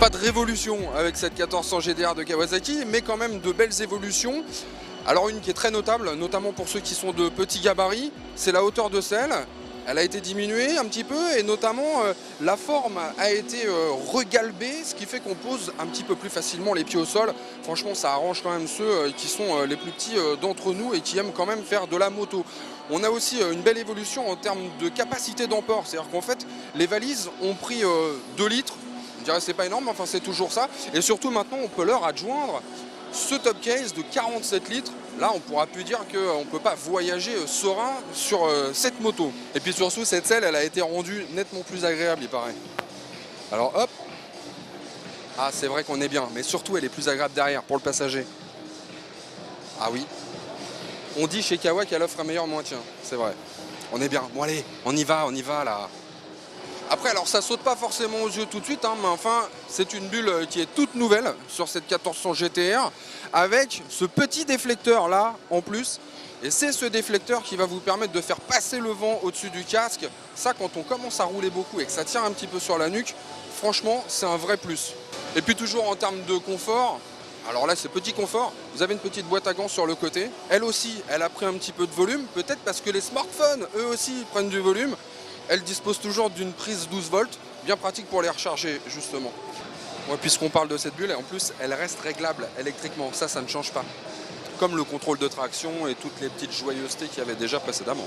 Pas de révolution avec cette 1400 GTR de Kawasaki, mais quand même de belles évolutions. Alors une qui est très notable, notamment pour ceux qui sont de petits gabarits, c'est la hauteur de selle. Elle a été diminuée un petit peu et notamment la forme a été regalbée, ce qui fait qu'on pose un petit peu plus facilement les pieds au sol. Franchement, ça arrange quand même ceux qui sont les plus petits d'entre nous et qui aiment quand même faire de la moto. On a aussi une belle évolution en termes de capacité d'emport, c'est-à-dire qu'en fait, les valises ont pris 2 litres. Je dirais c'est pas énorme, mais enfin c'est toujours ça. Et surtout maintenant, on peut leur adjoindre ce top case de 47 litres. Là, on pourra plus dire qu'on ne peut pas voyager serein sur cette moto. Et puis surtout, cette selle, elle a été rendue nettement plus agréable, il paraît. Alors hop. Ah, c'est vrai qu'on est bien, mais surtout, elle est plus agréable derrière pour le passager. Ah oui. On dit chez Kawa qu'elle offre un meilleur maintien, c'est vrai. On est bien. Bon allez, on y va là. Après, alors ça saute pas forcément aux yeux tout de suite, hein, mais enfin, c'est une bulle qui est toute nouvelle sur cette 1400 GTR, avec ce petit déflecteur là en plus. Et c'est ce déflecteur qui va vous permettre de faire passer le vent au-dessus du casque. Ça, quand on commence à rouler beaucoup et que ça tient un petit peu sur la nuque, franchement, c'est un vrai plus. Et puis toujours en termes de confort, alors là, c'est petit confort. Vous avez une petite boîte à gants sur le côté. Elle aussi, elle a pris un petit peu de volume, peut-être parce que les smartphones, eux aussi, prennent du volume. Elle dispose toujours d'une prise 12 volts, bien pratique pour les recharger justement. Ouais, puisqu'on parle de cette bulle, et en plus elle reste réglable électriquement, ça ne change pas. Comme le contrôle de traction et toutes les petites joyeusetés qu'il y avait déjà précédemment.